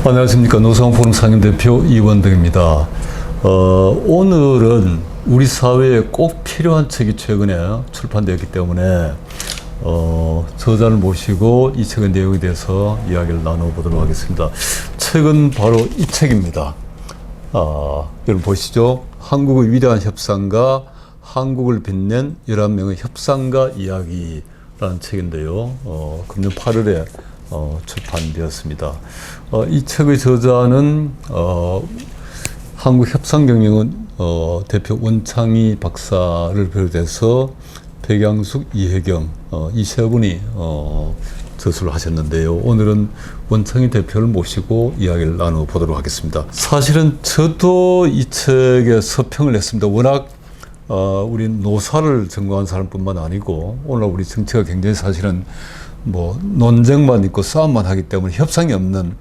안녕하십니까. 노사원포럼 상임대표 이원덕입니다. 오늘은 우리 사회에 꼭 필요한 책이 최근에 출판되었기 때문에 저자를 모시고 이 책의 내용에 대해서 이야기를 나눠보도록 하겠습니다. 책은 바로 이 책입니다. 여러분 보시죠. 한국의 위대한 협상가, 한국을 빛낸 11명의 협상가 이야기라는 책인데요. 금년 8월에 출판되었습니다. 이 책의 저자는 한국협상경영원 대표 원창희 박사를 비롯해서 백양숙, 이혜경 이 세 분이 저술을 하셨는데요. 오늘은 원창희 대표를 모시고 이야기를 나눠보도록 하겠습니다. 사실은 저도 이 책에 서평을 했습니다. 워낙 우리 노사를 전공한 사람뿐만 아니고 오늘 우리 정치가 굉장히 사실은 뭐 논쟁만 있고 싸움만 하기 때문에 협상이 없는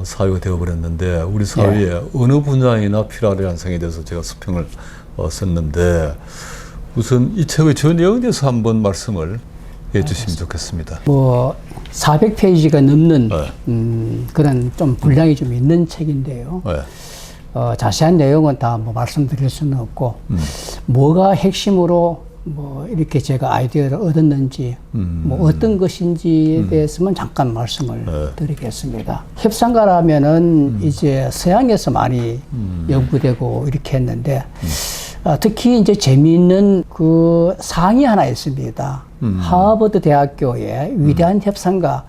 사회가 되어버렸는데 우리 사회에 어느 분야이나 필요하다는 생각에 대해서 제가 수평을 썼는데 우선 이 책의 저 내용에 대해서 한번 말씀을 해주시면 좋겠습니다. 뭐 400페이지가 넘는 그런 좀 분량이 좀 있는 책인데요. 자세한 내용은 다 뭐 말씀드릴 수는 없고 뭐가 핵심으로 뭐 이렇게 제가 아이디어를 얻었는지 뭐 어떤 것인지에 대해서만 잠깐 말씀을 드리겠습니다. 협상가라면은 이제 서양에서 많이 연구되고 이렇게 했는데 특히 이제 재미있는 그 상이 하나 있습니다. 하버드 대학교의 위대한 협상가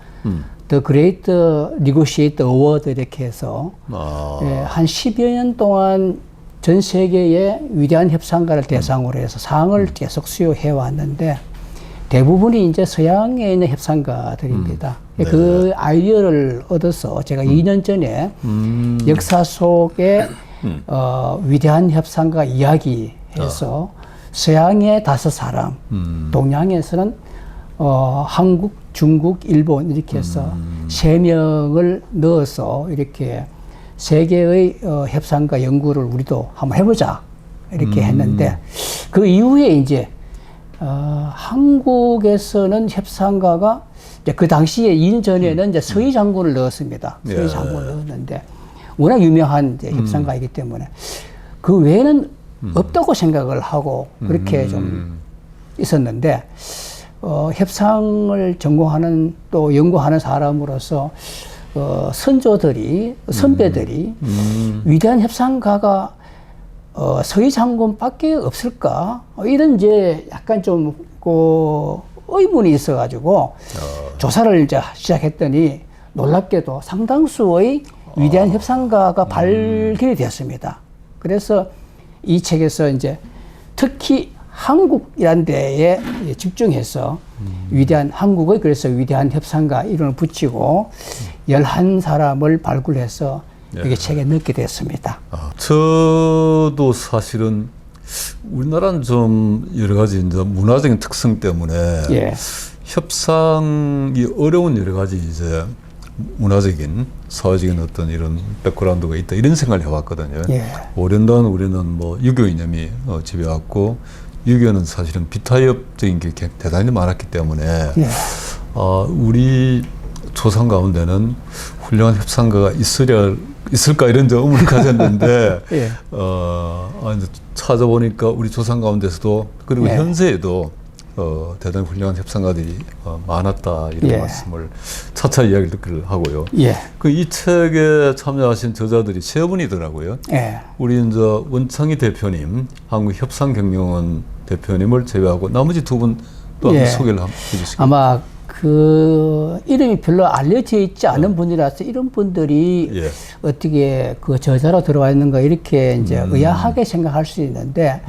The Great Negotiator Award 이렇게 해서 한 10여 년 동안 전 세계의 위대한 협상가를 대상으로 해서 상을 계속 수여해 왔는데 대부분이 이제 서양에 있는 협상가들입니다. 그 아이디어를 얻어서 제가 2년 전에 역사 속에 위대한 협상가 이야기해서 서양의 5사람, 동양에서는 한국, 중국, 일본 이렇게 해서 3명을 넣어서 이렇게 세계의 협상가 연구를 우리도 한번 해보자 이렇게 했는데 그 이후에 이제 한국에서는 협상가가 이제 그 당시에 2년 전에는 이제 서희 장군을 넣었습니다. 서희 장군을 넣었는데 워낙 유명한 이제 협상가이기 때문에 그 외에는 없다고 생각을 하고 그렇게 좀 있었는데 협상을 전공하는 또 연구하는 사람으로서 선배들이 위대한 협상가가 서희 장군밖에 없을까? 이런 이제 약간 좀 의문이 있어가지고 조사를 이제 시작했더니 놀랍게도 상당수의 위대한 협상가가 발견이 되었습니다. 그래서 이 책에서 이제 특히 한국이라는 데에 집중해서 위대한 한국의 그래서 위대한 협상가 이름을 붙이고 11사람을 발굴해서 이게 책에 넣게 됐습니다. 저도 사실은 우리나라는 좀 여러 가지 이제 문화적인 특성 때문에 협상이 어려운 여러 가지 이제 문화적인 사회적인 어떤 이런 백그라운드가 있다 이런 생각을 해왔거든요. 오랜동안 우리는 뭐 유교 이념이 지배왔고 유교는 사실은 비타협적인 게 대단히 많았기 때문에 우리 조상 가운데는 훌륭한 협상가가 있을까 이런 의문을 가졌는데 이제 찾아보니까 우리 조상 가운데서도 그리고 현세에도 대단히 훌륭한 협상가들이 많았다 이런 말씀을 차차 이야기를 하고요. 그 이 책에 참여하신 저자들이 3분이더라고요. 우리 이제 원창희 대표님, 한국협상경영원 대표님을 제외하고 나머지 2분 또 한번 소개를 한번 해주시겠어요? 아마 그 이름이 별로 알려져 있지 않은 분이라서 이런 분들이 어떻게 그 저자로 들어와 있는가 이렇게 이제 의아하게 생각할 수 있는데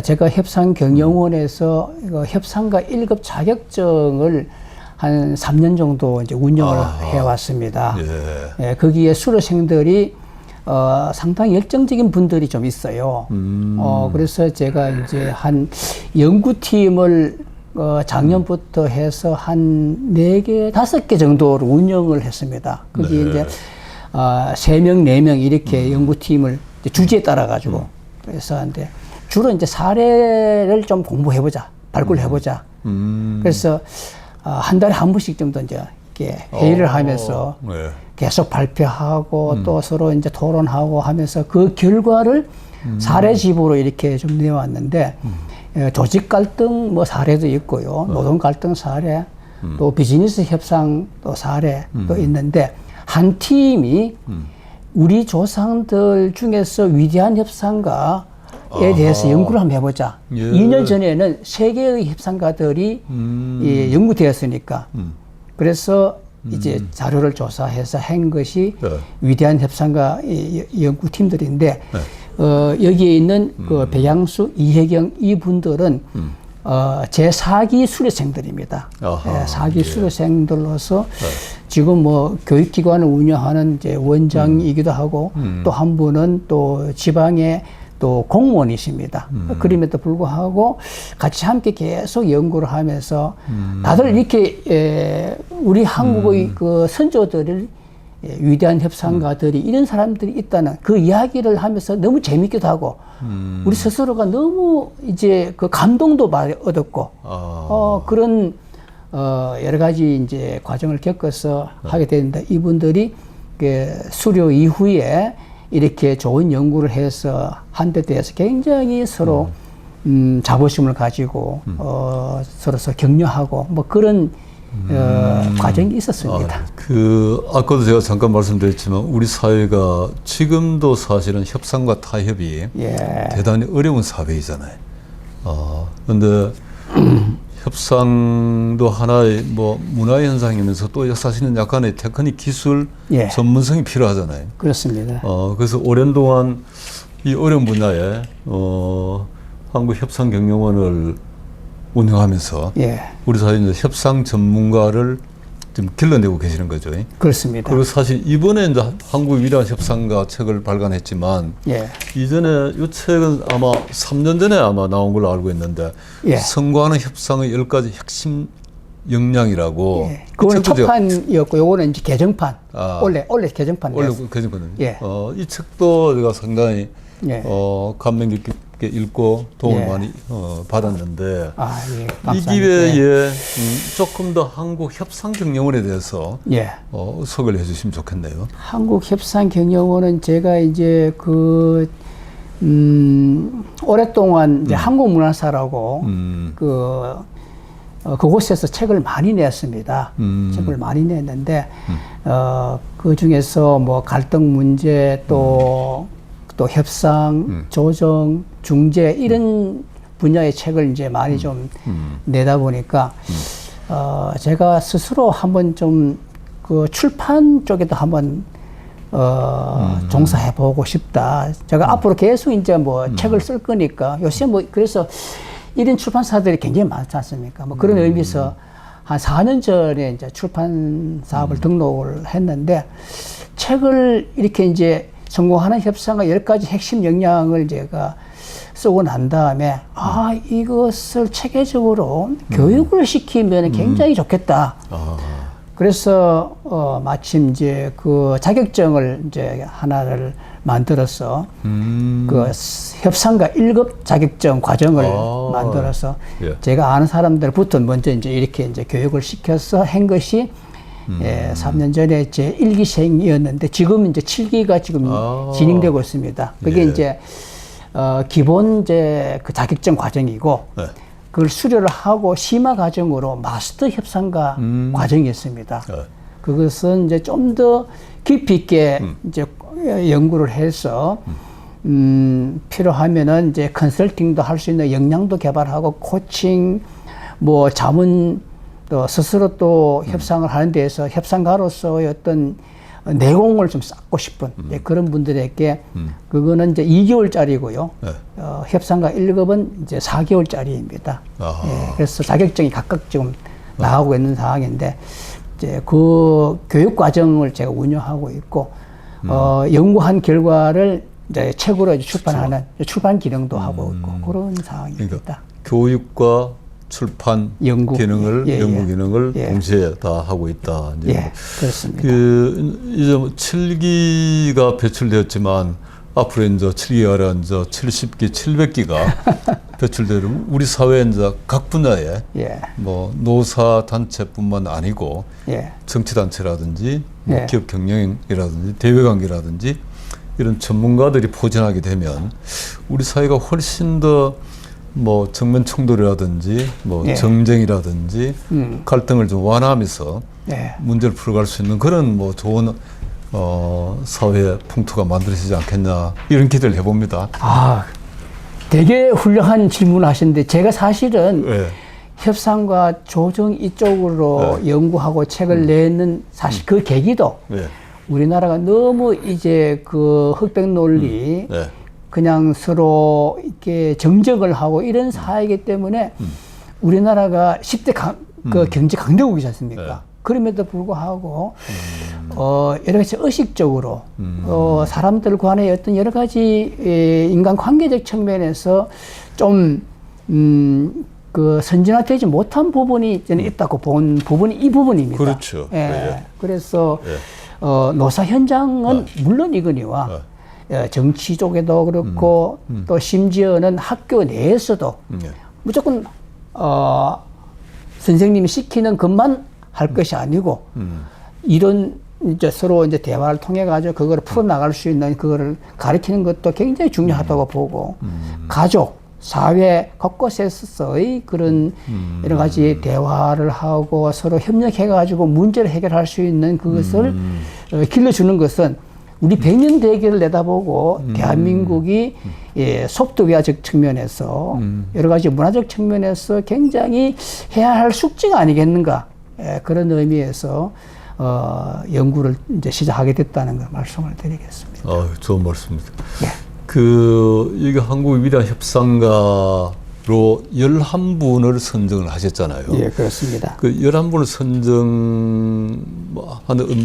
제가 협상경영원에서 협상가 1급 자격증을 한 3년 정도 이제 운영을 해왔습니다. 거기에 수료생들이 상당히 열정적인 분들이 좀 있어요. 그래서 제가 이제 한 연구팀을 작년부터 해서 한 4개, 5개 정도로 운영을 했습니다. 거기 이제 3명, 4명 이렇게 연구팀을 주제에 따라 가지고 그래서 하는데 주로 이제 사례를 좀 공부해보자. 발굴해보자. 그래서 한 달에 한 번씩 정도 이제 이렇게 회의를 하면서 네. 계속 발표하고 또 서로 이제 토론하고 하면서 그 결과를 사례집으로 이렇게 좀 내왔는데 조직 갈등 뭐 사례도 있고요. 노동 갈등 사례, 또 비즈니스 협상 또 사례도 있는데 한 팀이 우리 조상들 중에서 위대한 협상가에 대해서 연구를 한번 해보자. 예. 2년 전에는 세 개의 협상가들이 예, 연구되었으니까 그래서 이제 자료를 조사해서 한 것이 네. 위대한 협상가 연구팀들인데 여기에 있는 그 백양수, 이혜경 이분들은 제4기 수료생들입니다. 아하, 4기 예. 수료생들로서 지금 뭐 교육기관을 운영하는 이제 원장이기도 하고 또 한 분은 또 지방의 또 공무원이십니다. 그럼에도 불구하고 같이 함께 계속 연구를 하면서 다들 이렇게 우리 한국의 그 선조들을 위대한 협상가들이 이런 사람들이 있다는 그 이야기를 하면서 너무 재밌기도 하고 우리 스스로가 너무 이제 그 감동도 많이 얻었고 그런 여러 가지 이제 과정을 겪어서 하게 되는데 이분들이 그 수료 이후에 이렇게 좋은 연구를 해서 한 데 대해서 굉장히 서로 자부심을 가지고 서로 격려하고 뭐 그런 과정이 있었습니다. 아까도 제가 잠깐 말씀드렸지만 우리 사회가 지금도 사실은 협상과 타협이 예. 대단히 어려운 사회이잖아요. 근데 협상도 하나의 뭐 문화의 현상이면서 또 사실은 약간의 테크닉 기술 예. 전문성이 필요하잖아요. 그렇습니다. 그래서 오랜 동안 이 어려운 분야에 한국협상경영원을 운영하면서 예. 우리 사회 이제 협상 전문가를 지금 길러내고 계시는 거죠. 그렇습니다. 그리고 사실 이번에 이제 한국 위대한 협상가 책을 발간했지만 예. 이전에 이 책은 아마 3년 전에 아마 나온 걸로 알고 있는데 예. 성공하는 협상의 10가지 핵심 역량이라고. 예. 그거는 책도 초판이었고 요거는 이제 개정판. 아. 원래 개정판. 원래 그랬거든요. 예. 이 책도 제가 상당히 예. 감명 깊게 읽고 도움을 예. 많이 받았는데 예. 이 감사합니다. 기회에 조금 더 한국 협상 경영원에 대해서 예. 소개를 해주시면 좋겠네요. 한국협상경영원은 제가 이제 오랫동안 이제 한국문화사라고 그곳에서 책을 많이 냈습니다. 책을 많이 냈는데 그 중에서 뭐 갈등 문제 또 협상, 조정, 중재 이런 분야의 책을 이제 많이 좀 내다 보니까 제가 스스로 한번 좀 그 출판 쪽에도 한번 종사해 보고 싶다. 제가 앞으로 계속 이제 뭐 책을 쓸 거니까 요새 뭐 그래서 이런 출판사들이 굉장히 많지 않습니까? 뭐 그런 의미에서 한 4년 전에 이제 출판 사업을 등록을 했는데 책을 이렇게 이제 성공하는 협상과 10가지 핵심 역량을 제가 쓰고 난 다음에 이것을 체계적으로 교육을 시키면 굉장히 좋겠다. 그래서 마침 이제 그 자격증을 이제 하나를 만들어서 그 협상가 1급 자격증 과정을 만들어서 예. 제가 아는 사람들부터 먼저 이제 이렇게 이제 교육을 시켜서 한 것이 3년 전에 제 1기생이었는데 지금 이제 7기가 지금 진행되고 있습니다. 그게 예. 이제 기본 이제 그 자격증 과정이고 네. 그걸 수료를 하고 심화 과정으로 마스터 협상가 과정이 있습니다. 네. 그것은 이제 좀 더 깊이 있게 이제 연구를 해서 필요하면은 이제 컨설팅도 할 수 있는 역량도 개발하고 코칭 뭐 자문 또 스스로 또 협상을 하는 데에서 협상가로서의 어떤 내공을 좀 쌓고 싶은 그런 분들에게 그거는 이제 2개월짜리고요. 네. 협상가 1급은 이제 4개월짜리입니다. 예, 그래서 자격증이 각각 지금 나가고 있는 상황인데 이제 그 교육 과정을 제가 운영하고 있고 연구한 결과를 이제 책으로 이제 출판하는 출판 기능도 하고 있고 그런 상황입니다. 그러니까 교육과 출판 연구 기능을 연구 기능을 예. 동시에 다 하고 있다. 이제 예, 그렇습니다. 이제 7기가 배출되었지만 앞으로 이제 7기가 아니라 이제 70기, 700기가 배출되면 우리 사회 이제 각 분야에 예. 뭐 노사 단체뿐만 아니고 예. 정치 단체라든지 뭐 예. 기업 경영이라든지 대외 관계라든지 이런 전문가들이 포진하게 되면 우리 사회가 훨씬 더 뭐 정면 충돌이라든지 뭐 예. 정쟁이라든지 갈등을 좀 완화하면서 예. 문제를 풀어갈 수 있는 그런 뭐 좋은 사회 풍토가 만들어지지 않겠냐 이런 기대를 해봅니다. 아, 되게 훌륭한 질문을 하시는데 제가 사실은 예. 협상과 조정 이쪽으로 연구하고 책을 내는 사실 그 계기도 예. 우리나라가 너무 이제 그 흑백 논리 예. 그냥 서로 이렇게 정적을 하고 이런 사회이기 때문에 우리나라가 10대 그 경제 강대국이지 않습니까? 그럼에도 불구하고 여러 가지 의식적으로 사람들 간의 어떤 여러 가지 인간 관계적 측면에서 좀 그 선진화되지 못한 부분이 저는 있다고 본 부분이 이 부분입니다. 그렇죠. 예. 예. 그래서 노사 현장은 물론이거니와 정치 쪽에도 그렇고 또 심지어는 학교 내에서도 무조건 선생님이 시키는 것만 할 것이 아니고 이런 이제 서로 이제 대화를 통해 가지고 그거를 풀어 나갈 수 있는 그거를 가르치는 것도 굉장히 중요하다고 보고 가족 사회 곳곳에서의 그런 여러 가지 대화를 하고 서로 협력해 가지고 문제를 해결할 수 있는 그것을 길러주는 것은 우리 100년 대계를 내다보고 대한민국이 소득의학적 측면에서 여러 가지 문화적 측면에서 굉장히 해야 할 숙제가 아니겠는가 그런 의미에서 연구를 이제 시작하게 됐다는 걸 말씀을 드리겠습니다. 좋은 말씀입니다. 예. 여기 한국의 위대한 협상가로 11분을 선정을 하셨잖아요. 예, 그렇습니다. 그 11분을 선정하는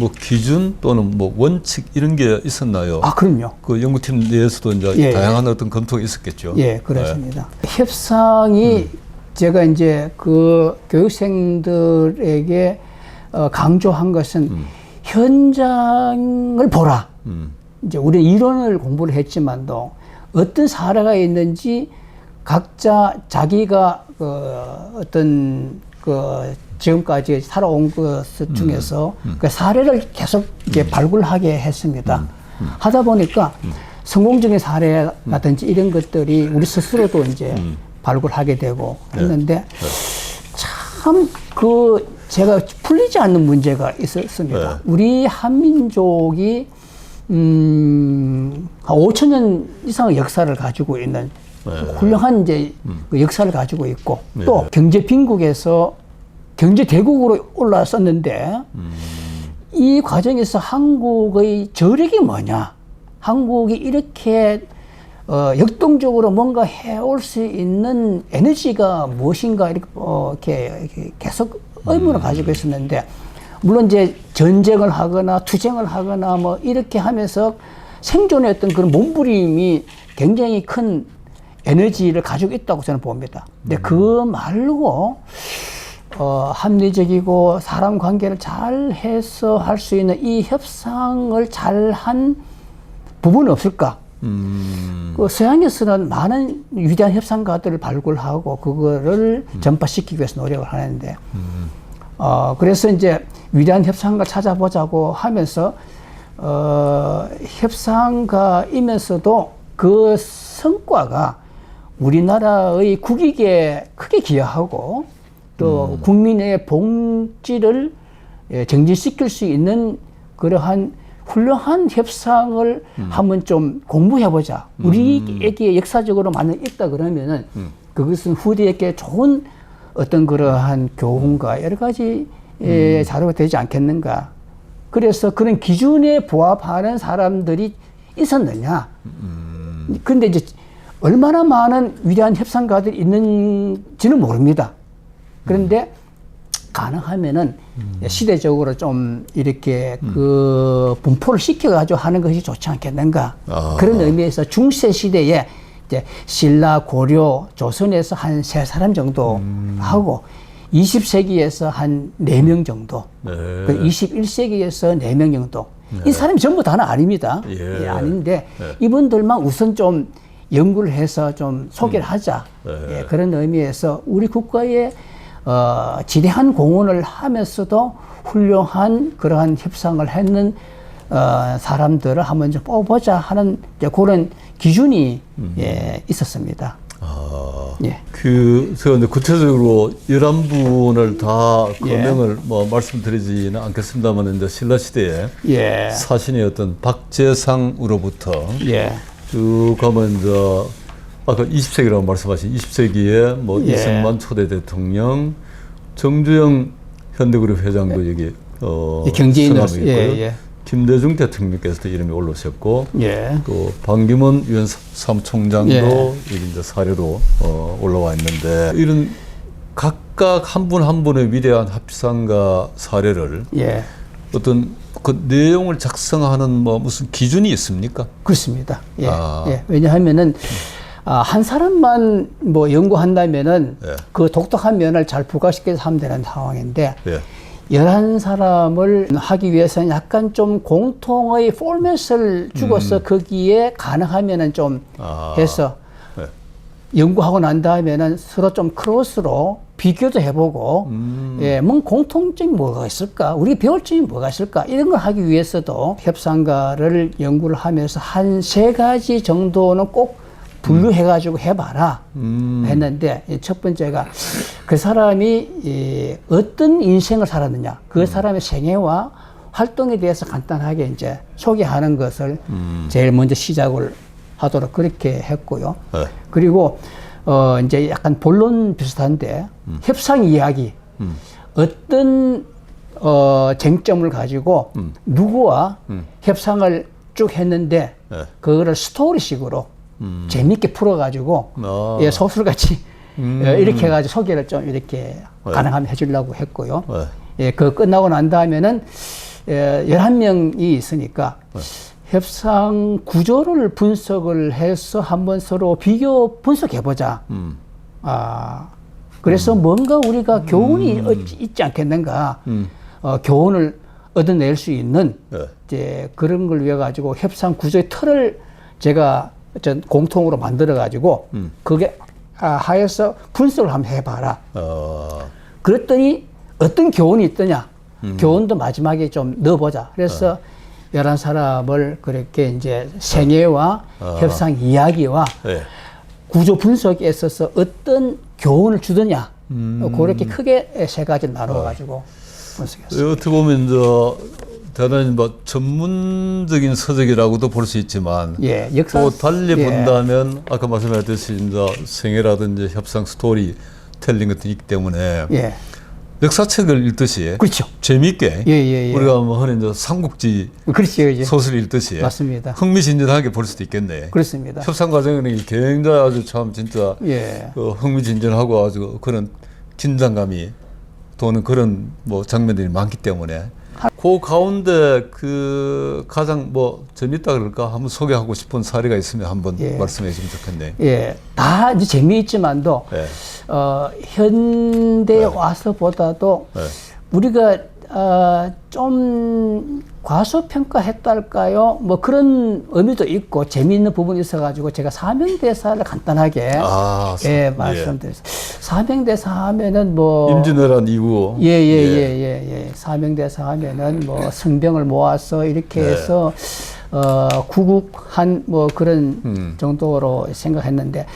뭐 기준 또는 뭐 원칙 이런 게 있었나요? 아, 그럼요. 그 연구팀 내에서도 이제 예, 다양한 어떤 검토가 있었겠죠. 예, 그렇습니다. 협상이 제가 이제 그 교육생들에게 강조한 것은 현장을 보라. 이제 우리는 이론을 공부를 했지만도 어떤 사례가 있는지 각자 자기가 어떤 지금까지 살아온 것 중에서 그 사례를 계속 이렇게 발굴하게 했습니다. 하다 보니까 성공적인 사례라든지 이런 것들이 우리 스스로도 이제 발굴하게 되고 했는데 참 제가 풀리지 않는 문제가 있었습니다. 우리 한민족이 한 5,000년 이상의 역사를 가지고 있는 훌륭한 이제 그 역사를 가지고 있고 또 경제 빈국에서 경제 대국으로 올라섰는데 이 과정에서 한국의 저력이 뭐냐? 한국이 이렇게 역동적으로 뭔가 해올 수 있는 에너지가 무엇인가 이렇게 계속 의문을 가지고 있었는데 물론 이제 전쟁을 하거나 투쟁을 하거나 뭐 이렇게 하면서 생존의 어떤 그런 몸부림이 굉장히 큰 에너지를 가지고 있다고 저는 봅니다. 근데 그 말고 합리적이고 사람 관계를 잘 해서 할 수 있는 이 협상을 잘한 부분은 없을까? 그 서양에서는 많은 위대한 협상가들을 발굴하고 그거를 전파시키기 위해서 노력을 하는데 그래서 이제 위대한 협상가 찾아보자고 하면서 협상가이면서도 그 성과가 우리나라의 국익에 크게 기여하고 또 국민의 복지를 정진시킬 수 있는 그러한 훌륭한 협상을 한번 좀 공부해보자. 우리에게 역사적으로 많이 있다 그러면은 그것은 후대에게 좋은 어떤 그러한 교훈과 여러 가지 자료가 되지 않겠는가. 그래서 그런 기준에 부합하는 사람들이 있었느냐. 근데 이제 얼마나 많은 위대한 협상가들이 있는지는 모릅니다. 그런데 가능하면은 시대적으로 좀 이렇게 그 분포를 시켜가지고 하는 것이 좋지 않겠는가. 그런 의미에서 중세 시대에 이제 신라, 고려, 조선에서 한 3사람 정도 하고 20세기에서 한 4명 정도, 21세기에서 4명 정도. 이 사람이 전부 다는 아닙니다. 아닌데 이분들만 우선 좀 연구를 해서 좀 소개를 하자. 예, 그런 의미에서 우리 국가의 지대한 공헌을 하면서도 훌륭한 그러한 협상을 했는 사람들을 한번 좀 뽑아보자 하는 이제 그런 기준이 예, 있었습니다. 예. 제가 이제 구체적으로 11분을 다 명을 뭐 말씀드리지는 않겠습니다만, 이제 신라시대에 예. 사신의 어떤 박재상으로부터 예. 쭉 가면 이제 아까 20세기라고 말씀하신 20세기에 뭐 예. 이승만 초대 대통령, 정주영 현대그룹 회장도 여기 경제인으로 성함이 있고요. 예. 김대중 대통령께서도 이름이 올라오셨고, 예. 또 반기문 유엔 사무총장도 예. 여기 이제 사례로 올라와 있는데, 이런 각각 한 분 한 분의 위대한 합상가 사례를 예. 어떤 그 내용을 작성하는 뭐 무슨 기준이 있습니까? 그렇습니다. 예. 아. 예. 왜냐하면은 한 사람만 뭐 연구한다면은 예. 그 독특한 면을 잘 부각시켜서 하면 되는 상황인데 예. 11사람을 하기 위해서는 약간 좀 공통의 포맷을 주고서 거기에 가능하면은 좀 해서 네. 연구하고 난 다음에는 서로 좀 크로스로 비교도 해보고, 예, 뭔 공통점이 뭐가 있을까? 우리 배울 점이 뭐가 있을까? 이런 걸 하기 위해서도 협상가를 연구를 하면서 한 3가지 정도는 꼭 분류해가지고 해봐라 했는데, 첫 번째가 그 사람이 어떤 인생을 살았느냐, 그 사람의 생애와 활동에 대해서 간단하게 이제 소개하는 것을 제일 먼저 시작을 하도록 그렇게 했고요. 네. 그리고 이제 약간 본론 비슷한데 협상 이야기, 어떤 쟁점을 가지고 누구와 협상을 쭉 했는데 네. 그거를 스토리식으로 재밌게 풀어가지고 예, 소설같이 이렇게 해가지고 소개를 좀 이렇게 가능하면 해주려고 했고요. 예, 그 끝나고 난 다음에는 11명이 있으니까 협상 구조를 분석을 해서 한번 서로 비교 분석해보자. 그래서 뭔가 우리가 교훈이 있지 않겠는가. 교훈을 얻어낼 수 있는 이제 그런 걸 위해 가지고 협상 구조의 틀을 제가 공통으로 만들어 가지고 그게 하여서 분석을 한번 해봐라. 그랬더니 어떤 교훈이 있더냐. 교훈도 마지막에 좀 넣어보자. 그래서 11사람을 그렇게 이제 생애와 협상 이야기와 구조 분석에 있어서 어떤 교훈을 주더냐. 그렇게 크게 3가지를 나눠가지고 분석했습니다. 어떻게 보면 이제 대단히 뭐 전문적인 서적이라고도 볼 수 있지만, 예, 역사 또 달리 본다면 아까 말씀하셨듯이 이제 생애라든지 협상 스토리 텔링 같은 게 있기 때문에 예. 역사책을 읽듯이 그렇죠. 재미있게 예. 우리가 뭐 흔히 이제 삼국지 그렇죠. 소설 읽듯이 맞습니다. 흥미진진하게 볼 수도 있겠네. 그렇습니다. 협상 과정은 굉장히 아주 참 진짜 예. 흥미진진하고 아주 그런 긴장감이 도는 그런 뭐 장면들이 많기 때문에, 그 가운데 그 가장 뭐 재밌다 그럴까 한번 소개하고 싶은 사례가 있으면 한번 말씀해 주시면 좋겠네요. 예, 다 이제 재미있지만도 현대에 와서보다도 우리가 좀 과소평가했달까요? 뭐 그런 의미도 있고 재미있는 부분이 있어가지고 제가 사명대사를 간단하게 말씀드렸어요. 사명대사 하면은 뭐 임진왜란 이후 사명대사 하면은 뭐 성병을 모아서 이렇게 해서 구국한 뭐 그런 정도로 생각했는데,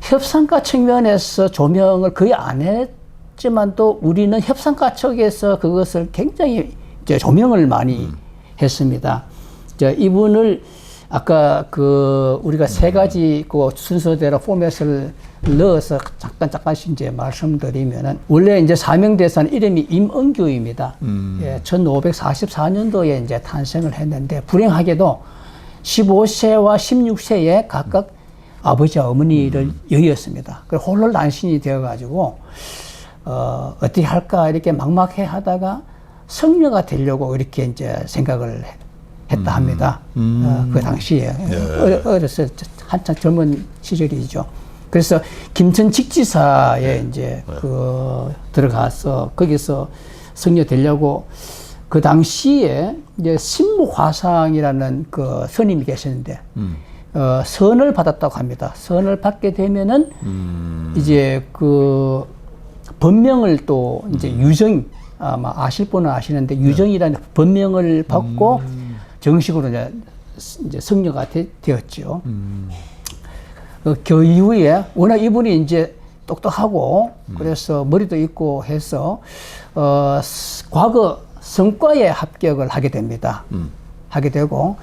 협상가 측면에서 조명을 거의 안 했지만 또 우리는 협상가 측에서 그것을 굉장히 이제 조명을 많이 했습니다. 이분을 아까 그 우리가 3가지 그 순서대로 포맷을 넣어서 잠깐씩 이제 말씀드리면은, 원래 이제 사명대사는 이름이 임은규입니다. 1544년도에 이제 탄생을 했는데, 불행하게도 15세와 16세에 각각 아버지와 어머니를 여의었습니다. 그래서 홀로단신이 되어가지고 어떻게 할까 이렇게 막막해 하다가 성녀가 되려고 이렇게 이제 생각을 했다 합니다. 그 당시에 어렸을 때 한참 젊은 시절이죠. 그래서 김천 직지사에 이제 들어가서 거기서 성녀 되려고, 그 당시에 이제 신무화상이라는 그 스님이 계셨는데 선을 받았다고 합니다. 선을 받게 되면은 이제 그 법명을 또 이제 유정, 아마 아실 분은 아시는데 유정이라는 법명을 받고 정식으로 이제 성녀가 되었죠. 그 이후에 워낙 이분이 이제 똑똑하고 그래서 머리도 있고 해서 과거 성과에 합격을 하게 됩니다. 하게 되고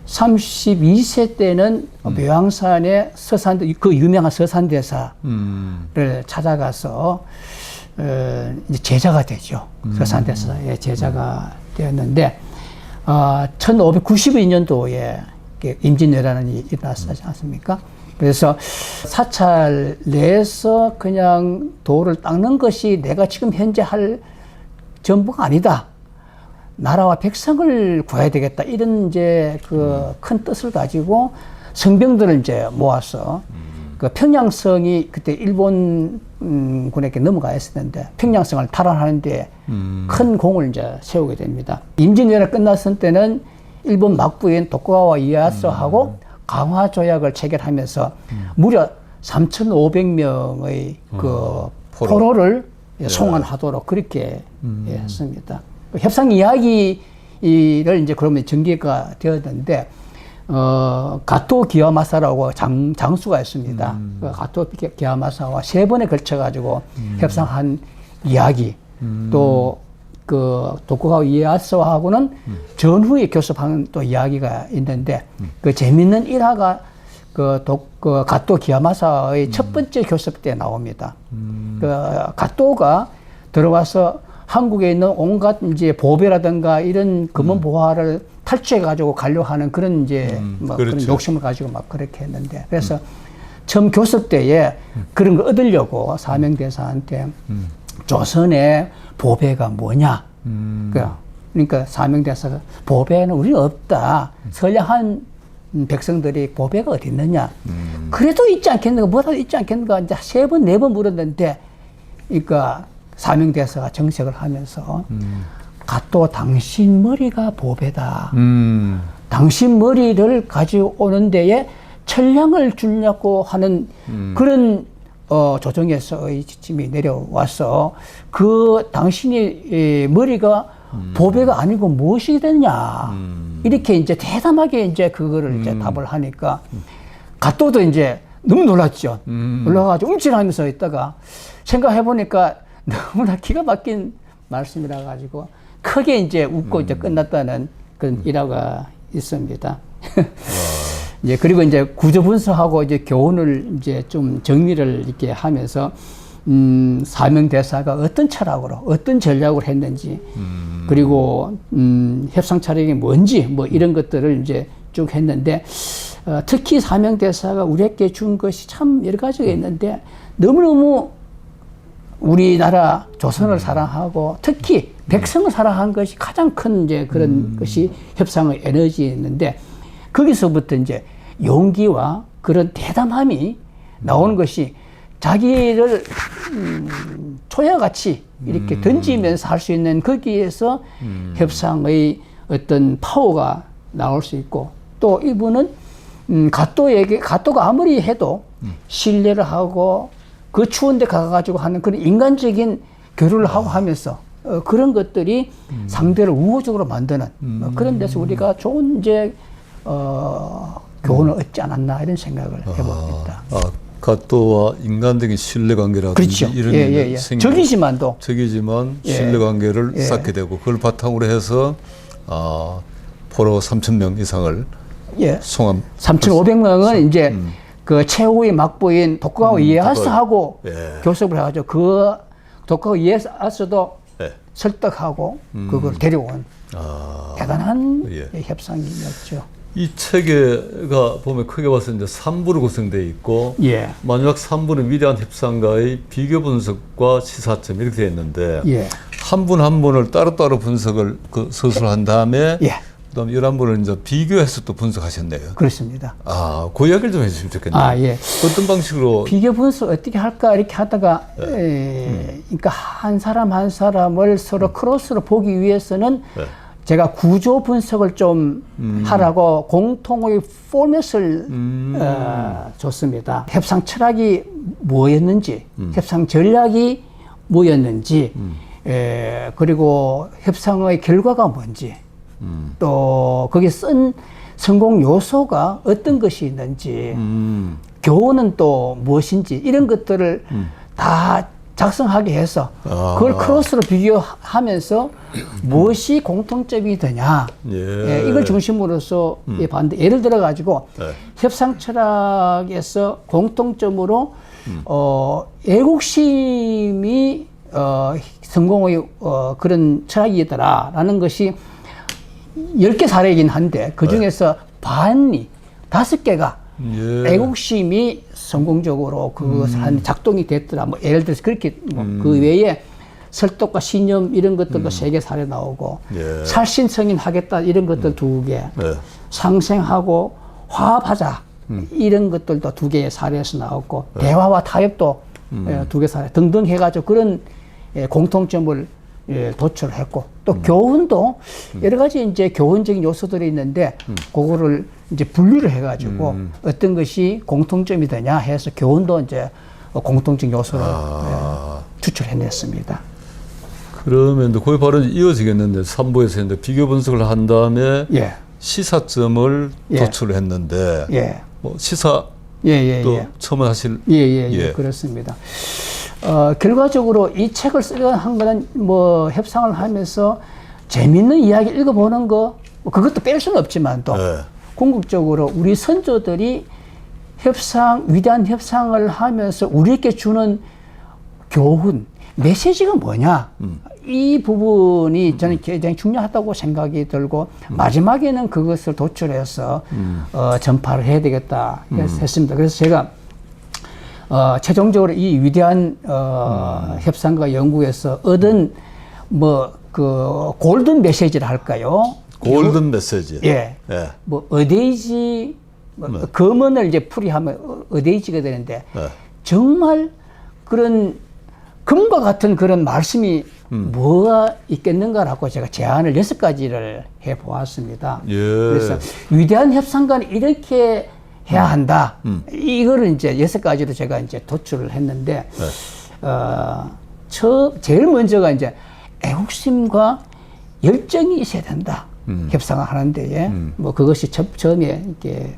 32세 때는 묘양산의 서산대, 그 유명한 서산대사를 찾아가서 이제 제자가 되죠. 서산대사의 제자가 되었는데 1592년도에 임진왜란이 일어났지 않습니까? 그래서 사찰 내에서 그냥 도를 닦는 것이 내가 지금 현재 할 전부가 아니다. 나라와 백성을 구해야 되겠다. 이런 이제 그 큰 뜻을 가지고 성병들을 이제 모아서 그 평양성이 그때 일본군에게 넘어가 있었는데 평양성을 탈환하는데 큰 공을 이제 세우게 됩니다. 임진왜란 끝났을 때는 일본 막부인 도쿠가와 이에야스하고 강화 조약을 체결하면서 무려 3,500명의 그 포로를 송환하도록 그렇게 했습니다. 협상 이야기를 이제 그러면 전개가 되었는데, 가토 기와마사라고 장수가 있습니다. 그 가토 기와마사와 3번에 걸쳐가지고 협상한 이야기, 또 그 도쿠가와 이에야스하고는 전후에 교섭한 또 이야기가 있는데, 그 재밌는 일화가 그 가토 기와마사의 첫 번째 교섭 때 나옵니다. 그 가토가 들어와서 한국에 있는 온갖 이제 보배라든가 이런 금원 보화를 탈취해 가지고 가려고 하는 그런 이제 뭐 그렇죠. 그런 욕심을 가지고 막 그렇게 했는데, 그래서 처음 교섭 때에 그런 걸 얻으려고 사명대사한테 조선의 보배가 뭐냐, 그러니까 사명대사가 보배는 우리 없다. 선량한 백성들이 보배가 어디 있느냐. 그래도 있지 않겠는가, 뭐라도 있지 않겠는가, 이제 3번, 4번 물었는데, 그러니까 사명대사가 정색을 하면서 가또 당신 머리가 보배다. 당신 머리를 가져오는 데에 천량을 주려고 하는 그런 조정에서의 지침이 내려와서 그 당신의 머리가 보배가 아니고 무엇이 되냐. 이렇게 이제 대담하게 이제 그거를 이제 답을 하니까 가또도 이제 너무 놀랐죠. 놀라가지고 움찔하면서 있다가 생각해보니까 너무나 기가 막힌 말씀이라 가지고 크게 이제 웃고 이제 끝났다는 그런 일화가 있습니다. 이제 그리고 이제 구조 분석하고 이제 교훈을 이제 좀 정리를 이렇게 하면서 사명대사가 어떤 철학으로 어떤 전략을 했는지 그리고 협상 차력이 뭔지 뭐 이런 것들을 이제 쭉 했는데 특히 사명대사가 우리에게 준 것이 참 여러 가지가 있는데 너무너무 우리나라 조선을 사랑하고 특히 백성을 사랑한 것이 가장 큰 이제 그런 것이 협상의 에너지였는데 거기서부터 이제 용기와 그런 대담함이 나오는 것이 자기를 초야같이 이렇게 던지면서 할 수 있는 거기에서 협상의 어떤 파워가 나올 수 있고 또 이분은 가토가 아무리 해도 신뢰를 하고 그 추운 데 가가지고 하는 그런 인간적인 교류를 하고 하면서 그런 것들이 상대를 우호적으로 만드는 그런 데서 우리가 좋은 이제 교훈을 얻지 않았나 이런 생각을 해봅니다. 가토와 인간적인 신뢰관계라든지 그렇죠. 이런 예. 적이지만 신뢰관계를 쌓게 되고 그걸 바탕으로 해서 포로 3,000명 이상을 송환. 3,500명은 이제 그 최후의 막부인 도쿠가와 이에야스하고 교섭을 해가지고 그 도쿠가와 이에야스도 설득하고 그걸 데려온 대단한 협상이었죠. 이 체계가 보면 크게 봐서 이제 3부로 구성되어 있고 마지막 3부는 위대한 협상가의 비교 분석과 시사점 이렇게 되어 있는데 한 분 한 분을 따로따로 분석을 서술한 다음에 그다음에 11분을 이제 비교해서 또 분석하셨네요. 그렇습니다. 그 이야기를 좀 해주시면 좋겠네요. 어떤 방식으로? 비교 분석 어떻게 할까 이렇게 하다가 그러니까 한 사람 한 사람을 서로 크로스로 보기 위해서는 제가 구조 분석을 좀 하라고 공통의 포맷을 줬습니다. 협상 철학이 뭐였는지, 협상 전략이 뭐였는지, 그리고 협상의 결과가 뭔지, 또 거기 쓴 성공 요소가 어떤 것이 있는지, 교훈은 또 무엇인지 이런 것들을 다 작성하게 해서 그걸 크로스로 비교하면서 무엇이 공통점이 되냐, 이걸 중심으로서 봤는데, 예를 들어 가지고 협상 철학에서 공통점으로 애국심이 성공의 그런 철학이더라라는 것이 10개 사례이긴 한데, 그 중에서 반이 5개가 애국심이 성공적으로 한 작동이 됐더라. 뭐 예를 들어서 그렇게 그 외에 설득과 신념 이런 것들도 3개 사례 나오고, 살신성인 하겠다 이런 것들 2개, 상생하고 화합하자 이런 것들도 2개의 사례에서 나왔고, 대화와 타협도 2개 사례 등등 해가지고 그런 공통점을 도출했고, 또 교훈도 여러 가지 이제 교훈적인 요소들이 있는데, 그거를 이제 분류를 해가지고 어떤 것이 공통점이 되냐 해서 교훈도 이제 공통적 요소를 추출해냈습니다. 그러면 거기 바로 이어지겠는데, 3부에서 이제 비교 분석을 한 다음에 시사점을 도출했는데, 뭐 시사 또 처음 하실 그렇습니다. 결과적으로 이 책을 쓰려 한 거는 뭐 협상을 하면서 재밌는 이야기 읽어보는 거, 뭐 그것도 뺄 수는 없지만 또 궁극적으로 우리 선조들이 위대한 협상을 하면서 우리에게 주는 교훈, 메시지가 뭐냐, 이 부분이 저는 굉장히 중요하다고 생각이 들고, 마지막에는 그것을 도출해서 전파를 해야 되겠다 했습니다. 그래서 제가 최종적으로 이 위대한 협상과 연구에서 얻은 그 골든 메시지를 할까요? 골든 메시지. 뭐 어데이지, 금언을 이제 풀이하면 어데이지가 되는데, 정말 그런 금과 같은 그런 말씀이 뭐가 있겠는가라고 제가 제안을 6가지를 해 보았습니다. 그래서 위대한 협상가는 이렇게 해야 한다. 이거를 이제 6가지로 제가 이제 도출을 했는데, 제일 먼저가 이제 애국심과 열정이 있어야 된다. 협상을 하는 데에. 뭐 그것이 처음에 이렇게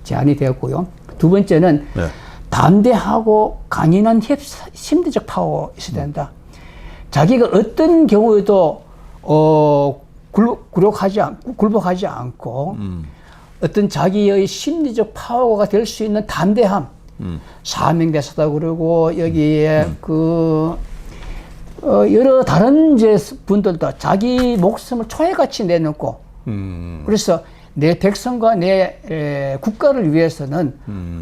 제안이 되었고요. 2번째는 담대하고 강인한 심리적 파워가 있어야 된다. 자기가 어떤 경우에도 굴복하지 않고 어떤 자기의 심리적 파워가 될 수 있는 담대함, 사명대사다 그러고, 여기에 여러 다른 이제 분들도 자기 목숨을 초회같이 내놓고, 그래서 내 백성과 내 국가를 위해서는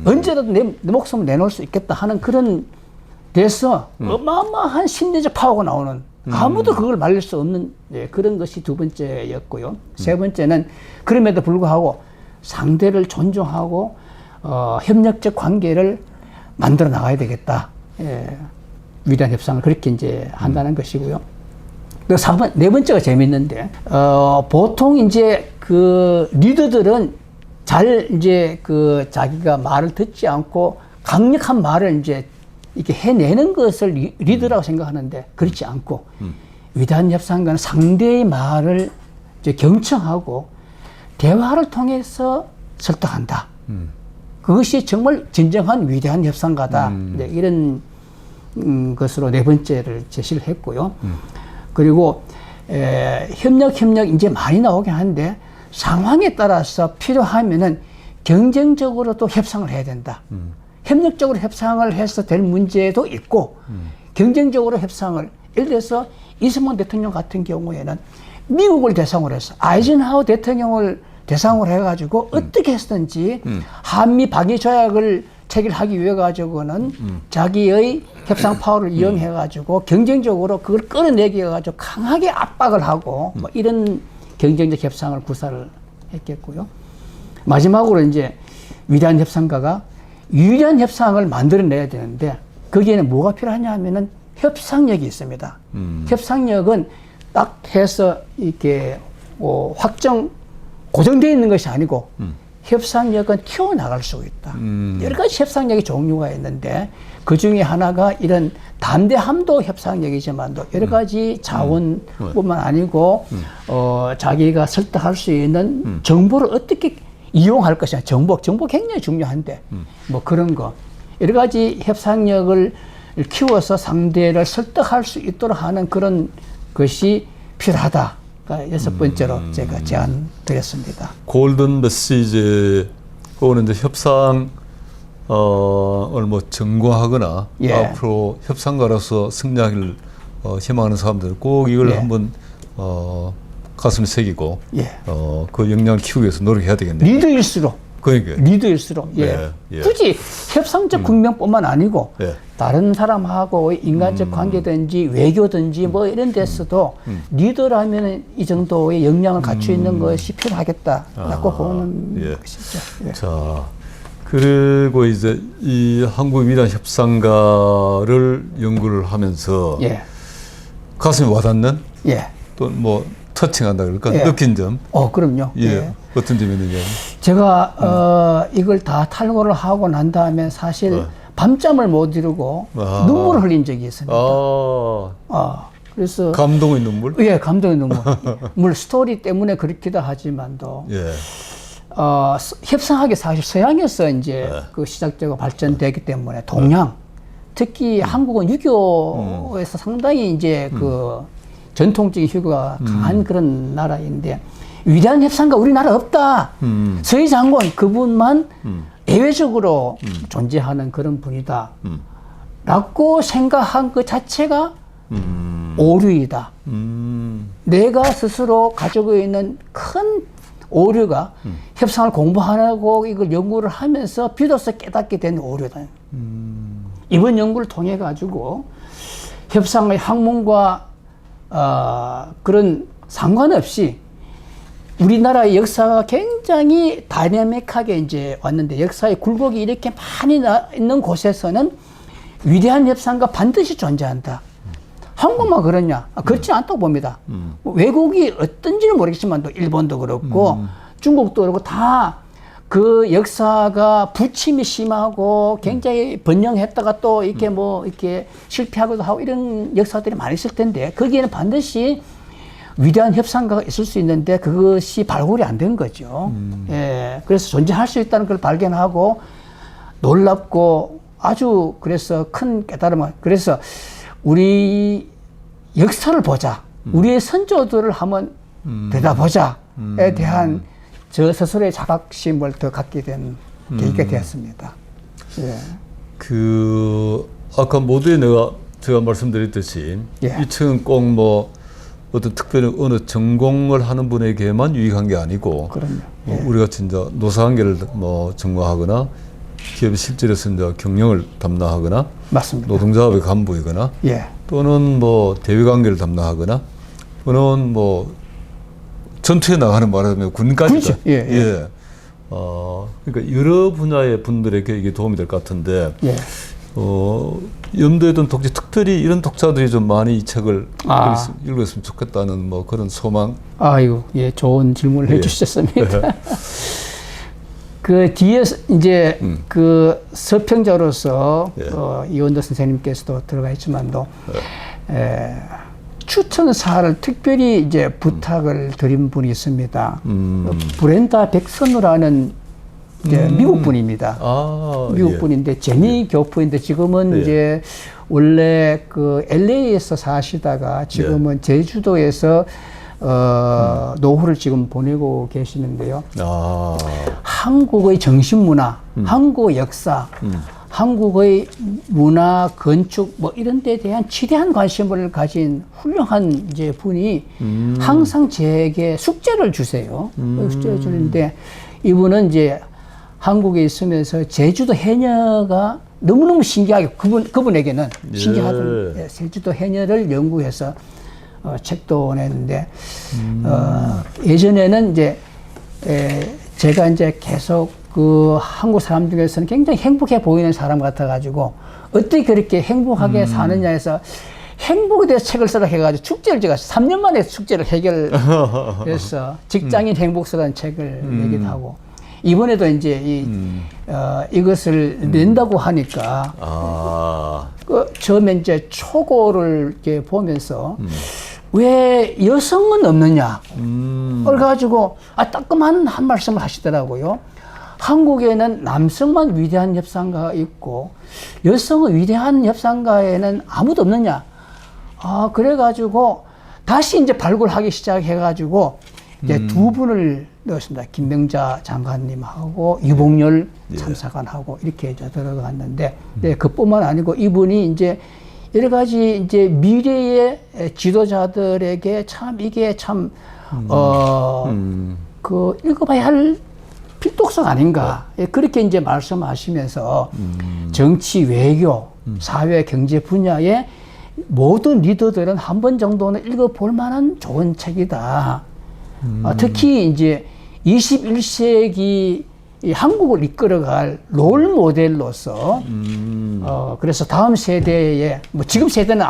언제라도 내 목숨을 내놓을 수 있겠다 하는 그런 데서 어마어마한 심리적 파워가 나오는, 아무도 그걸 말릴 수 없는 그런 것이 2번째였고요. 3번째는 그럼에도 불구하고 상대를 존중하고 협력적 관계를 만들어 나가야 되겠다. 위대한 협상을 그렇게 이제 한다는 것이고요. 그 4번째가 재밌는데, 보통 이제 그 리더들은 잘 이제 그 자기가 말을 듣지 않고 강력한 말을 이제 이렇게 해내는 것을 리더라고 생각하는데, 그렇지 않고 위대한 협상가는 상대의 말을 이제 경청하고 대화를 통해서 설득한다. 그것이 정말 진정한 위대한 협상가다. 이런 것으로 4번째를 제시를 했고요. 그리고 협력 이제 많이 나오긴 한데, 상황에 따라서 필요하면은 경쟁적으로 또 협상을 해야 된다. 협력적으로 협상을 해서 될 문제도 있고, 경쟁적으로 협상을, 예를 들어서 이승만 대통령 같은 경우에는 미국을 대상으로 해서 아이젠하워 대통령을 대상으로 해가지고 어떻게 했든지 한미 방위 조약을 체결하기 위해 가지고는 자기의 협상 파워를 이용해 가지고 경쟁적으로 그걸 끌어내기 위해 가지고 강하게 압박을 하고 뭐 이런 경쟁적 협상을 구사를 했겠고요. 마지막으로 이제 위대한 협상가가 유리한 협상을 만들어내야 되는데, 거기에는 뭐가 필요하냐 하면은 협상력이 있습니다. 협상력은 딱 해서 이렇게 고정되어 있는 것이 아니고 협상력은 튀어나갈 수 있다. 여러 가지 협상력의 종류가 있는데 그 중에 하나가 이런 담대함도 협상력이지만도 여러 가지 자원뿐만 아니고 자기가 설득할 수 있는 정보를 어떻게 이용할 것이냐. 정보 굉장히 중요한데 뭐 그런 거 여러 가지 협상력을 키워서 상대를 설득할 수 있도록 하는 그런 것이 필요하다. 여섯 번째로 제가 제안드렸습니다. 골든 메시지 혹은 이제 협상을 뭐 전공하거나 예. 앞으로 협상가로서 승리하기를 희망하는 사람들 꼭 이걸 예. 한번 가슴에 새기고 예. 그 역량을 키우기 위해서 노력해야 되겠네요. 리더일수록 그러니까 리더일수록 예. 굳이 협상적 국면뿐만 아니고 예. 다른 사람하고 인간적 관계든지 외교든지 뭐 이런 데서도 리더라면 이 정도의 역량을 갖추 있는 것이 필요하겠다라고 보는 것이죠. 예. 자, 그리고 이제 이 한국 위대한 협상가를 연구를 하면서 예. 가슴에 와닿는 예. 또 뭐 터칭한다 그럴까 예. 느낀 점. 그럼요. 예. 예. 어떤 점이 있는지. 제가 이걸 다 탈고를 하고 난 다음에 사실 밤잠을 못 이루고 눈물을 흘린 적이 있습니다. 그래서 감동의 눈물? 예, 감동의 눈물. 물론 스토리 때문에 그렇기도 하지만도 예. 협상하기 사실 서양에서 이제 그 시작되고 발전되기 때문에 동양 특히 한국은 유교에서 상당히 이제 그 전통적인 휴교가 강한 그런 나라인데 위대한 협상가 우리나라 없다. 서희 장군 그분만 예외적으로 존재하는 그런 분이다. 라고 생각한 그 자체가 오류이다. 내가 스스로 가지고 있는 큰 오류가 협상을 공부하고 이걸 연구를 하면서 비로소 깨닫게 된 오류다. 이번 연구를 통해 가지고 협상의 학문과 그런 상관없이 우리나라의 역사가 굉장히 다이내믹하게 이제 왔는데 역사의 굴곡이 이렇게 많이 있는 곳에서는 위대한 협상가 반드시 존재한다. 한국만 그러냐? 그렇지 않다고 봅니다. 외국이 어떤지는 모르겠지만 또 일본도 그렇고 중국도 그렇고 다 그 역사가 부침이 심하고 굉장히 번영했다가 또 이렇게 뭐 이렇게 실패하기도 하고 이런 역사들이 많이 있을 텐데 거기에는 반드시 위대한 협상가가 있을 수 있는데 그것이 발굴이 안 된 거죠. 예, 그래서 존재할 수 있다는 걸 발견하고 놀랍고 아주 그래서 큰 깨달음을 그래서 우리 역사를 보자. 우리의 선조들을 한번 들여다보자에 대한 저 스스로의 자각심을 더 갖게 된 계기가 되었습니다. 예. 아까 모두에 제가 말씀드렸듯이 예. 이 책은 꼭 뭐 어떤 특별히 어느 전공을 하는 분에게만 유익한 게 아니고 그럼요. 예. 우리가 진짜 노사관계를 뭐 전공하거나 기업의 실질에서 이제 경영을 담당하거나 맞습니다. 노동자업의 간부이거나 예. 또는 뭐 대외관계를 담당하거나 또는 뭐 전투에 나가는 말하자면 군까지. 그렇죠. 예, 예. 그러니까 여러 분야의 분들에게 이게 도움이 될 것 같은데, 예. 염두에 둔 독자, 특별히 이런 독자들이 좀 많이 이 책을 읽었으면 좋겠다는 뭐 그런 소망. 아이고, 예, 좋은 질문을 해주셨습니다. 그 뒤에 이제 그 서평자로서 이원도 선생님께서도 들어가 있지만도 추천사를 특별히 이제 부탁을 드린 분이 있습니다. 브렌다 백선우라는 이제 미국 분입니다. 미국 분인데 재미 교포인데 지금은 이제 원래 그 LA에서 사시다가 지금은 제주도에서 노후를 지금 보내고 계시는데요. 한국의 정신문화, 한국 역사, 한국의 문화, 건축 뭐 이런 데에 대한 지대한 관심을 가진 훌륭한 이제 분이 항상 제게 숙제를 주세요. 숙제를 주는데 이분은 이제 한국에 있으면서 제주도 해녀가 너무너무 신기하게 그분에게는 신기하던 제주도 해녀를 연구해서 책도 냈는데 예전에는 이제 제가 이제 계속 그 한국 사람 중에서는 굉장히 행복해 보이는 사람 같아가지고 어떻게 그렇게 행복하게 사느냐 해서 행복에 대해서 책을 쓰라 해가지고 축제를 제가 3년 만에 축제를 해결해서 직장인 행복서라는 책을 내기도 하고 이번에도 이제 이것을 낸다고 하니까 처음에 이제 초고를 이렇게 보면서 왜 여성은 없느냐 그래가지고 따끔한 한 말씀을 하시더라고요. 한국에는 남성만 위대한 협상가가 있고 여성의 위대한 협상가에는 아무도 없느냐. 그래가지고 다시 이제 발굴하기 시작해가지고 이제 두 분을 넣었습니다. 김명자 장관님하고 유봉열 참사관하고 이렇게 이제 들어갔는데, 그뿐만 아니고 이분이 이제 여러 가지 이제 미래의 지도자들에게 참 이게 참, 읽어봐야 할 필독성 아닌가. 그렇게 이제 말씀하시면서 정치, 외교, 사회, 경제 분야의 모든 리더들은 한 번 정도는 읽어볼 만한 좋은 책이다. 특히 이제 21세기 이 한국을 이끌어갈 롤 모델로서 그래서 다음 세대에 뭐 지금 세대는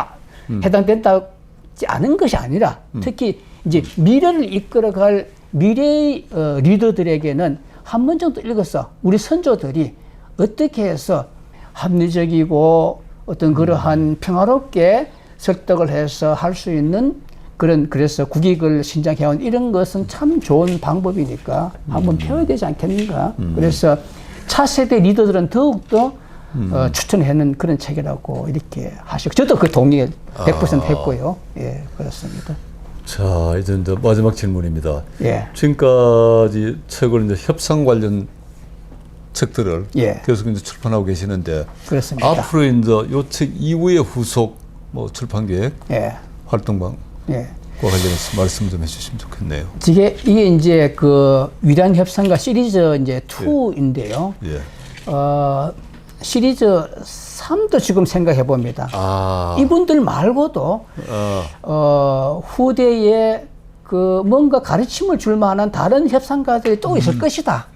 해당된다지 않은 것이 아니라 특히 이제 미래를 이끌어갈 미래의 리더들에게는 한 번 정도 읽어서 우리 선조들이 어떻게 해서 합리적이고 어떤 그러한 평화롭게 설득을 해서 할 수 있는 그래서 국익을 신장해온 이런 것은 참 좋은 방법이니까 한번 배워야 되지 않겠는가. 그래서 차세대 리더들은 더욱더 추천하는 그런 책이라고 이렇게 하시고, 저도 그 동의 100% 했고요. 예, 그렇습니다. 자, 이제 마지막 질문입니다. 예. 지금까지 책을 이제 협상 관련 책들을 계속 이제 출판하고 계시는데, 그렇습니다. 앞으로 이제 요 책 이후의 후속 뭐 출판 계획, 활동방 과 관련해서 말씀 좀 해주시면 좋겠네요. 이게 이제 그 위대한 협상가 시리즈 이제 2인데요. 시리즈 3도 지금 생각해 봅니다. 이분들 말고도 후대에 그 뭔가 가르침을 줄 만한 다른 협상가들이 또 있을 것이다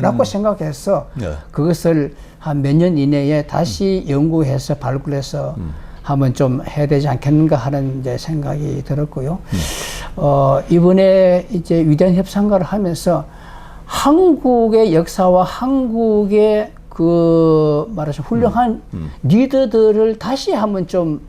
라고 생각해서 그것을 한 몇 년 이내에 다시 연구해서 발굴해서 하면 좀 해야 되지 않겠는가 하는 이제 생각이 들었고요. 이번에 이제 위대한 협상가를 하면서 한국의 역사와 한국의 그 말하자면 훌륭한 리더들을 다시 한번 좀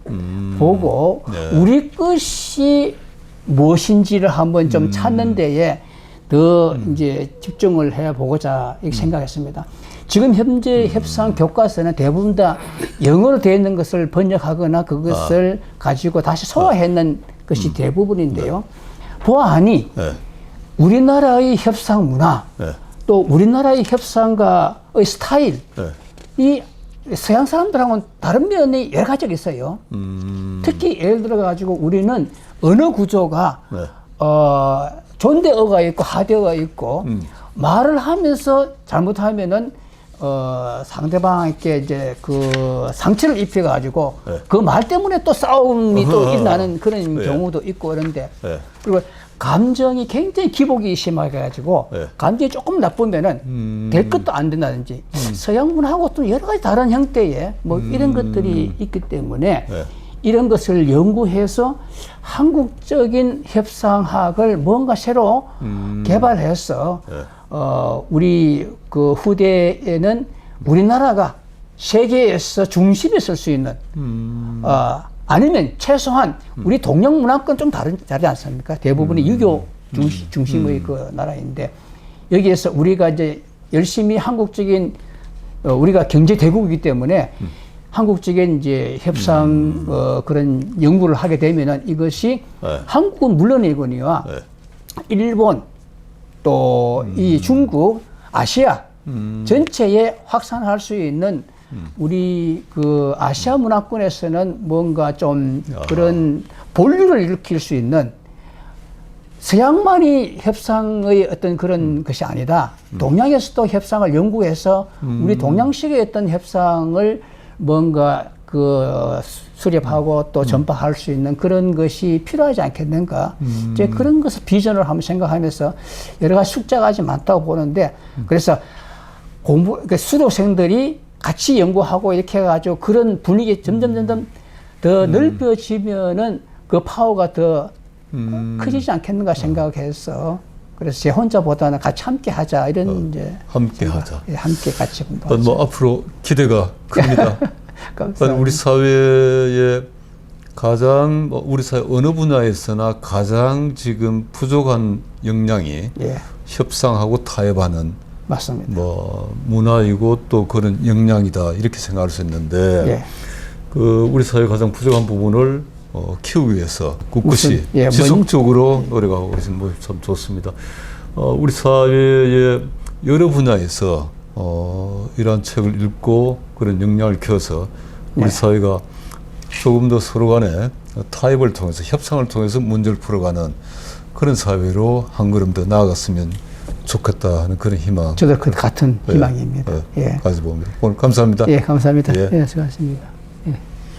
보고 우리 것이 무엇인지를 한번 좀 찾는 데에 더 이제 집중을 해 보고자 이렇게 생각했습니다. 지금 현재 협상 교과서는 대부분 다 영어로 되어 있는 것을 번역하거나 그것을 가지고 다시 소화했는 것이 대부분인데요. 보아하니 우리나라의 협상 문화 또 우리나라의 협상가의 스타일 이 서양 사람들하고는 다른 면이 여러 가지가 있어요. 특히 예를 들어 가지고 우리는 언어 구조가 존대어가 있고 하대어가 있고 말을 하면서 잘못하면은 상대방에게 이제 그 상처를 입혀 가지고 그 말 때문에 또 싸움이 또 일어나는 그런 경우도 있고 그런데 그리고 감정이 굉장히 기복이 심하게 가지고 감정이 조금 나쁘면은 될 것도 안 된다든지 서양 문화하고 또 여러 가지 다른 형태의 뭐 이런 것들이 있기 때문에 이런 것을 연구해서 한국적인 협상학을 뭔가 새로 개발해서 우리 그 후대에는 우리나라가 세계에서 중심에 설 수 있는 아니면 최소한 우리 동양 문화권 좀 다르지 않습니까? 대부분이 유교 중심의 그 나라인데 여기에서 우리가 이제 열심히 한국적인 우리가 경제 대국이기 때문에 한국적인 이제 협상 그런 연구를 하게 되면은 이것이 한국은 물론이거니와 일본 또 이 중국, 아시아 전체에 확산할 수 있는 우리 그 아시아 문화권에서는 뭔가 좀 그런 본류를 일으킬 수 있는 서양만이 협상의 어떤 그런 것이 아니다. 동양에서도 협상을 연구해서 우리 동양식의 어떤 협상을 뭔가 그 수립하고 또 전파할 수 있는 그런 것이 필요하지 않겠는가. 이제 그런 것을 비전을 한번 생각하면서 여러 가지 숙제가 아직 많다고 보는데 그래서 그러니까 수료생들이 같이 연구하고 이렇게 해가지고 그런 분위기 점점 더 넓혀지면은 그 파워가 더 커지지 않겠는가 생각해서 그래서 제 혼자보다는 같이 함께 하자 이런 이제 함께 하자. 예, 함께 같이 공부하자. 뭐 앞으로 기대가 큽니다. 감사합니다. 우리 사회에 가장 우리 사회 어느 분야에서나 가장 지금 부족한 역량이 예, 협상하고 타협하는 맞습니다. 뭐 문화이고 또 그런 역량이다 이렇게 생각할 수 있는데 예. 그 우리 사회 가장 부족한 부분을 키우기 위해서 꿋꿋이 예, 지속적으로 노력하고 계신 모습 참 좋습니다. 우리 사회의 여러 분야에서 이러한 책을 읽고 그런 역량을 키워서 우리 네. 사회가 조금 더 서로 간에 타협을 통해서 협상을 통해서 문제를 풀어가는 그런 사회로 한 걸음 더 나아갔으면 좋겠다 하는 그런 희망. 저도 그 같은 희망입니다. 가지고 봅니다. 오늘 감사합니다. 예, 감사합니다. 예. 예, 수고하셨습니다.